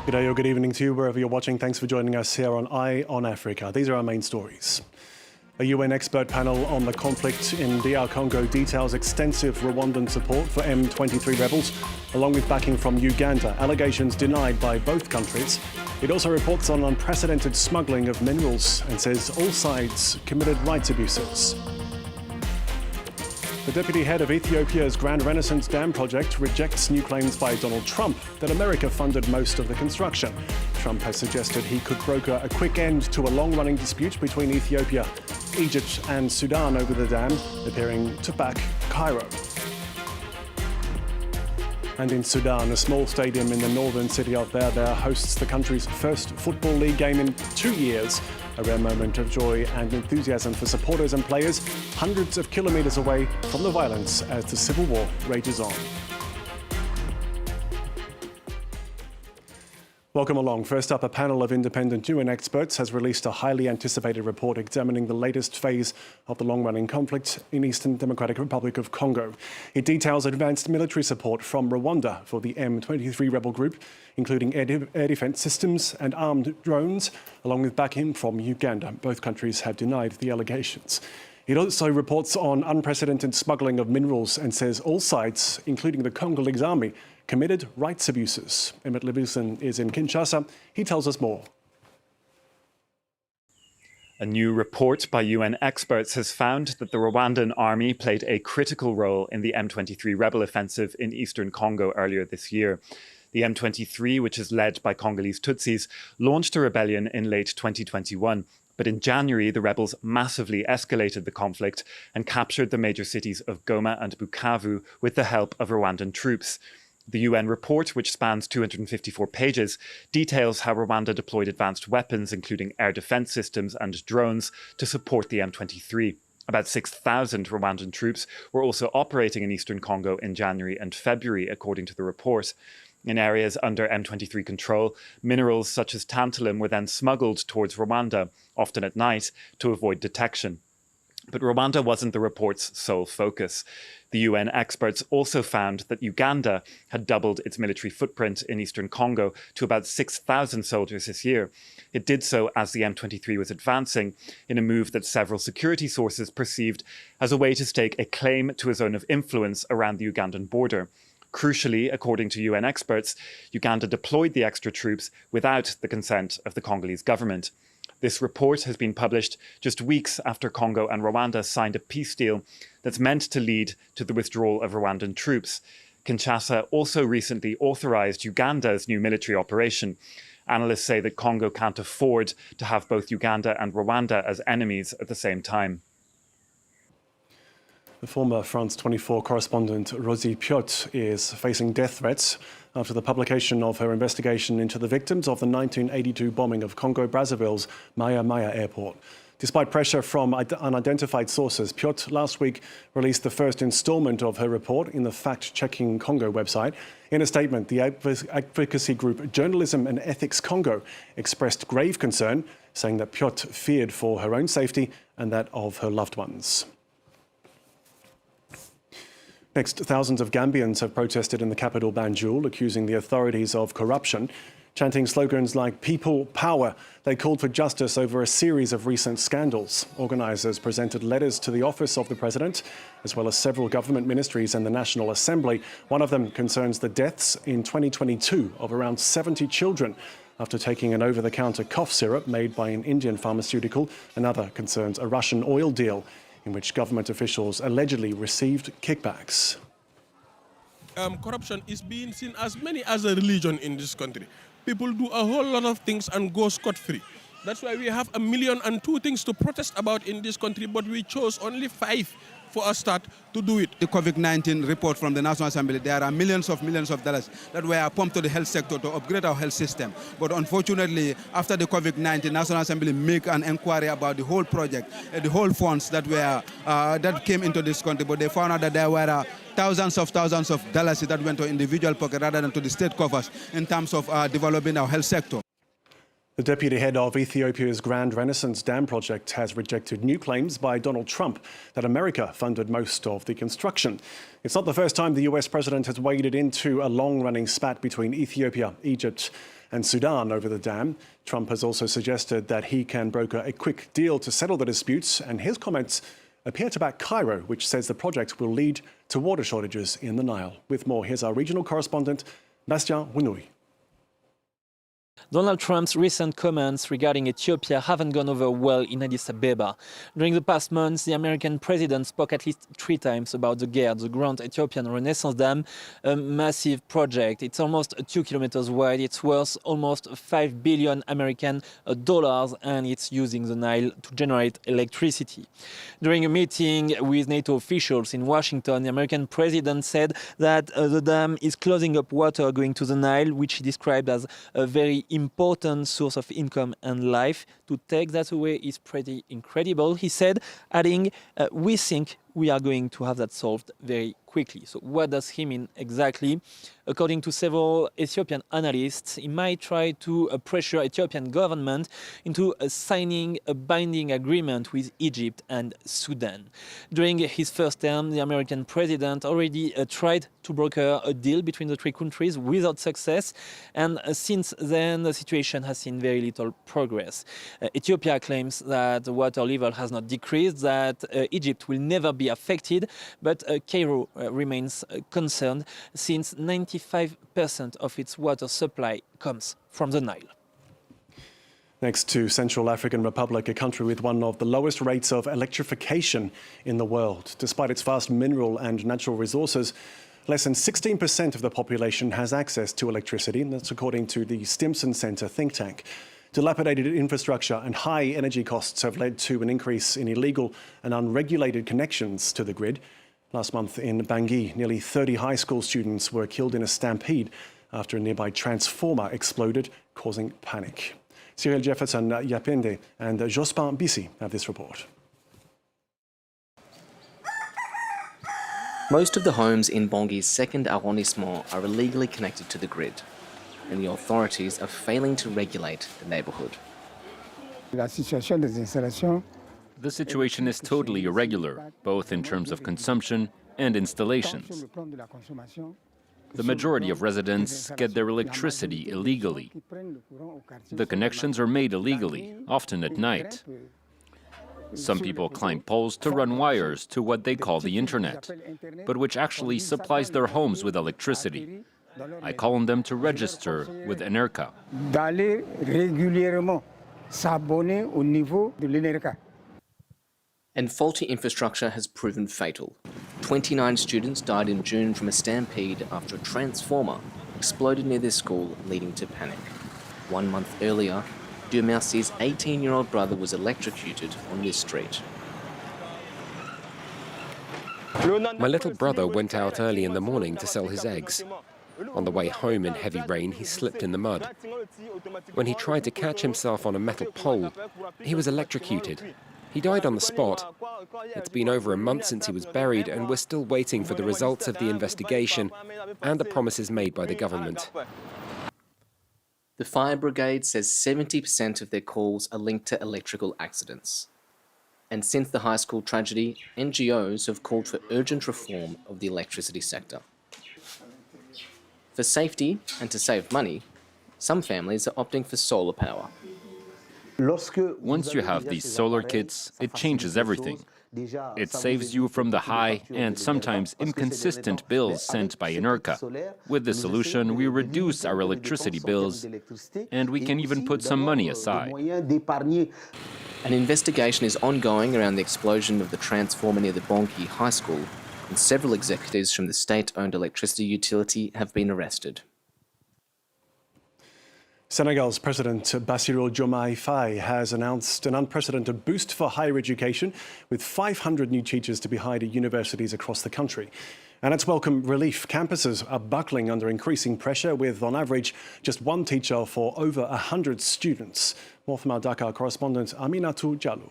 Good day or good evening to you, wherever you're watching. Thanks for joining us here on Eye on Africa. These are our main stories. A UN expert panel on the conflict in DR Congo details extensive Rwandan support for M23 rebels, along with backing from Uganda, allegations denied by both countries. It also reports on unprecedented smuggling of minerals and says all sides committed rights abuses. The deputy head of Ethiopia's Grand Renaissance Dam project rejects new claims by Donald Trump that America funded most of the construction. Trump has suggested he could broker a quick end to a long-running dispute between Ethiopia, Egypt and Sudan over the dam, appearing to back Cairo. And in Sudan, a small stadium in the northern city of Berber hosts the country's first Football League game in 2 years. A rare moment of joy and enthusiasm for supporters and players, hundreds of kilometres away from the violence as the civil war rages on. Welcome along. First up, a panel of independent UN experts has released a highly anticipated report examining the latest phase of the long-running conflict in Eastern Democratic Republic of Congo. It details advanced military support from Rwanda for the M23 rebel group, including air defence systems and armed drones, along with backing from Uganda. Both countries have denied the allegations. It also reports on unprecedented smuggling of minerals and says all sides, including the Congolese army, committed rights abuses. Emmett Livingston is in Kinshasa. He tells us more. A new report by UN experts has found that the Rwandan army played a critical role in the M23 rebel offensive in eastern Congo earlier this year. The M23, which is led by Congolese Tutsis, launched a rebellion in late 2021. But in January, the rebels massively escalated the conflict and captured the major cities of Goma and Bukavu with the help of Rwandan troops. The UN report, which spans 254 pages, details how Rwanda deployed advanced weapons, including air defence systems and drones, to support the M23. About 6,000 Rwandan troops were also operating in eastern Congo in January and February, according to the report. In areas under M23 control, minerals such as tantalum were then smuggled towards Rwanda, often at night, to avoid detection. But Rwanda wasn't the report's sole focus. The UN experts also found that Uganda had doubled its military footprint in eastern Congo to about 6,000 soldiers this year. It did so as the M23 was advancing, in a move that several security sources perceived as a way to stake a claim to a zone of influence around the Ugandan border. Crucially, according to UN experts, Uganda deployed the extra troops without the consent of the Congolese government. This report has been published just weeks after Congo and Rwanda signed a peace deal that's meant to lead to the withdrawal of Rwandan troops. Kinshasa also recently authorized Uganda's new military operation. Analysts say that Congo can't afford to have both Uganda and Rwanda as enemies at the same time. The former France 24 correspondent Rosie Pot is facing death threats after the publication of her investigation into the victims of the 1982 bombing of Congo-Brazzaville's Maya Maya airport. Despite pressure from unidentified sources, Pot last week released the first installment of her report in the fact-checking Congo website. In a statement, the advocacy group Journalism and Ethics Congo expressed grave concern, saying that Pot feared for her own safety and that of her loved ones. Next, thousands of Gambians have protested in the capital Banjul, accusing the authorities of corruption. Chanting slogans like "People Power," they called for justice over a series of recent scandals. Organisers presented letters to the office of the president, as well as several government ministries and the National Assembly. One of them concerns the deaths in 2022 of around 70 children after taking an over-the-counter cough syrup made by an Indian pharmaceutical. Another concerns a Russian oil deal in which government officials allegedly received kickbacks. Corruption is being seen as many as a religion in this country. People do a whole lot of things and go scot-free. That's why we have 1,002,000 things to protest about in this country, but we chose only 5 for a start to do it. The COVID-19 report from the National Assembly, there are millions of dollars that were pumped to the health sector to upgrade our health system. But unfortunately, after the COVID-19, National Assembly make an inquiry about the whole project, the whole funds that were that came into this country, but they found out that there were thousands of dollars that went to individual pocket rather than to the state coffers in terms of developing our health sector. The deputy head of Ethiopia's Grand Renaissance Dam project has rejected new claims by Donald Trump that America funded most of the construction. It's not the first time the US president has waded into a long-running spat between Ethiopia, Egypt and Sudan over the dam. Trump has also suggested that he can broker a quick deal to settle the disputes, and his comments appear to back Cairo, which says the project will lead to water shortages in the Nile. With more, here's our regional correspondent, Bastien Winouy. Donald Trump's recent comments regarding Ethiopia haven't gone over well in Addis Ababa. During the past months, the American president spoke at least 3 times about the GERD, the Grand Ethiopian Renaissance Dam, a massive project. It's almost 2 kilometers wide. It's worth almost $5 billion American dollars, and it's using the Nile to generate electricity. During a meeting with NATO officials in Washington, the American president said that the dam is closing up water going to the Nile, which he described as a very important source of income and life. To take that away is pretty incredible, he said, adding, we think we are going to have that solved very quickly. So what does he mean exactly? According to several Ethiopian analysts, he might try to pressure Ethiopian government into signing a binding agreement with Egypt and Sudan. During his first term, the American president already tried to broker a deal between the 3 countries without success, and since then the situation has seen very little progress. Ethiopia claims that the water level has not decreased, that Egypt will never be affected, but Cairo remains concerned since 95% of its water supply comes from the Nile. Next to Central African Republic, a country with one of the lowest rates of electrification in the world. Despite its vast mineral and natural resources, less than 16% of the population has access to electricity, and that's according to the Stimson Center think tank. Dilapidated infrastructure and high energy costs have led to an increase in illegal and unregulated connections to the grid. Last month in Bangui, nearly 30 high school students were killed in a stampede after a nearby transformer exploded, causing panic. Cyril Jefferson Yapende and Jospin Bisi have this report. Most of the homes in Bangui's second arrondissement are illegally connected to the grid, and the authorities are failing to regulate the neighborhood. The situation is totally irregular, both in terms of consumption and installations. The majority of residents get their electricity illegally. The connections are made illegally, often at night. Some people climb poles to run wires to what they call the internet, but which actually supplies their homes with electricity. I call on them to register with ENERCA. And faulty infrastructure has proven fatal. 29 students died in June from a stampede after a transformer exploded near their school, leading to panic. 1 month earlier, Dumercy's 18-year-old brother was electrocuted on this street. My little brother went out early in the morning to sell his eggs. On the way home in heavy rain, he slipped in the mud. When he tried to catch himself on a metal pole, he was electrocuted. He died on the spot. It's been over a month since he was buried, and we're still waiting for the results of the investigation and the promises made by the government. The fire brigade says 70% of their calls are linked to electrical accidents. And since the high school tragedy, NGOs have called for urgent reform of the electricity sector. For safety and to save money, some families are opting for solar power. Once you have these solar kits, it changes everything. It saves you from the high and sometimes inconsistent bills sent by ENERCA. With this solution, we reduce our electricity bills, and we can even put some money aside. An investigation is ongoing around the explosion of the transformer near the Bangui High School, and several executives from the state-owned electricity utility have been arrested. Senegal's President Bassirou Diomaye Faye has announced an unprecedented boost for higher education, with 500 new teachers to be hired at universities across the country. And it's welcome relief. Campuses are buckling under increasing pressure, with, on average, just 1 teacher for over 100 students. More from our Dakar correspondent Aminatou Diallo.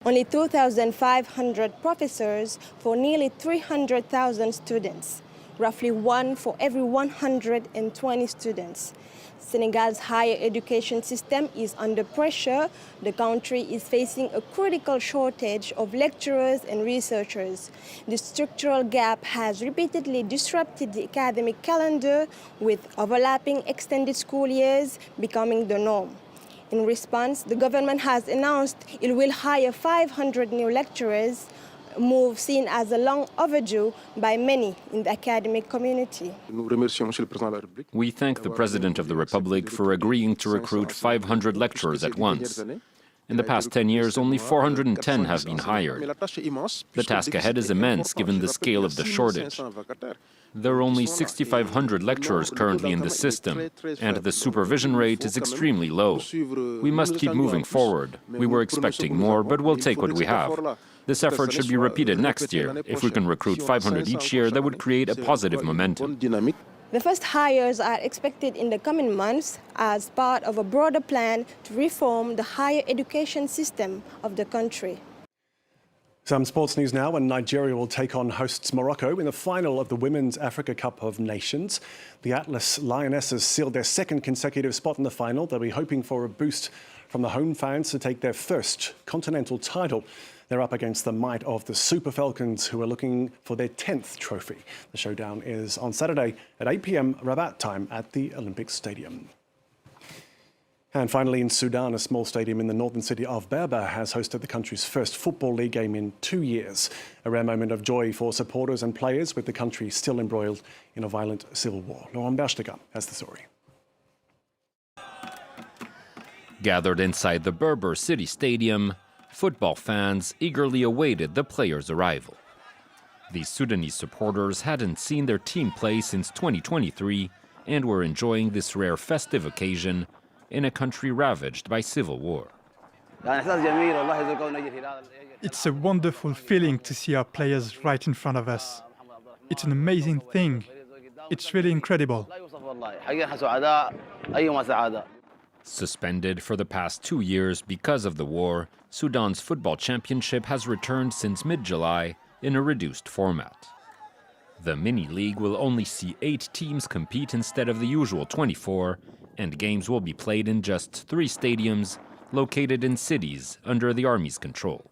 Only 2,500 professors for nearly 300,000 students. roughly 1 for every 120 students. Senegal's higher education system is under pressure. The country is facing a critical shortage of lecturers and researchers. The structural gap has repeatedly disrupted the academic calendar, with overlapping extended school years becoming the norm. In response, the government has announced it will hire 500 new lecturers, a move seen as a long overdue by many in the academic community. We thank the President of the Republic for agreeing to recruit 500 lecturers at once. In the past 10 years, only 410 have been hired. The task ahead is immense given the scale of the shortage. There are only 6,500 lecturers currently in the system, and the supervision rate is extremely low. We must keep moving forward. We were expecting more, but we'll take what we have. This effort should be repeated next year. If we can recruit 500 each year, that would create a positive momentum. The first hires are expected in the coming months as part of a broader plan to reform the higher education system of the country. Some sports news now, and Nigeria will take on hosts Morocco in the final of the Women's Africa Cup of Nations. The Atlas Lionesses sealed their second consecutive spot in the final. They'll be hoping for a boost from the home fans to take their first continental title. They're up against the might of the Super Falcons, who are looking for their 10th trophy. The showdown is on Saturday at 8 p.m. Rabat time at the Olympic Stadium. And finally, in Sudan, a small stadium in the northern city of Berber has hosted the country's first Football League game in 2 years. A rare moment of joy for supporters and players, with the country still embroiled in a violent civil war. Laurent Berchtega has the story. Gathered inside the Berber city stadium, football fans eagerly awaited the players' arrival. These Sudanese supporters hadn't seen their team play since 2023 and were enjoying this rare festive occasion in a country ravaged by civil war. It's a wonderful feeling to see our players right in front of us. It's an amazing thing. It's really incredible. Suspended for the past 2 years because of the war, Sudan's football championship has returned since mid-July in a reduced format. The mini-league will only see 8 teams compete instead of the usual 24, and games will be played in just 3 stadiums located in cities under the army's control.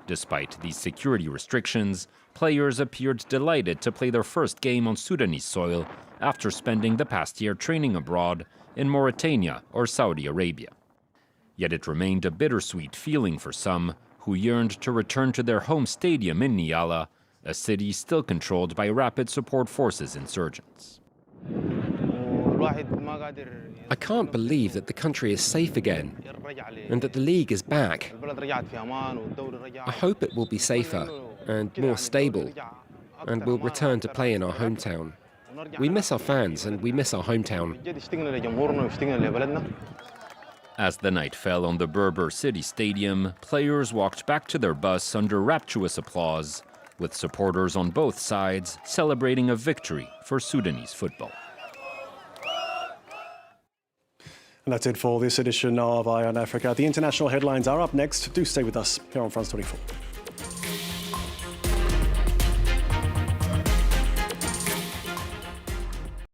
Despite these security restrictions, players appeared delighted to play their first game on Sudanese soil after spending the past year training abroad in Mauritania or Saudi Arabia. Yet it remained a bittersweet feeling for some who yearned to return to their home stadium in Niala, a city still controlled by Rapid Support Forces insurgents. I can't believe that the country is safe again and that the league is back. I hope it will be safer and more stable, and we'll return to play in our hometown. We miss our fans and we miss our hometown. As the night fell on the Berber city stadium, players walked back to their bus under rapturous applause, with supporters on both sides celebrating a victory for Sudanese football. And that's it for this edition of Eye on Africa. The international headlines are up next. Do stay with us here on France 24.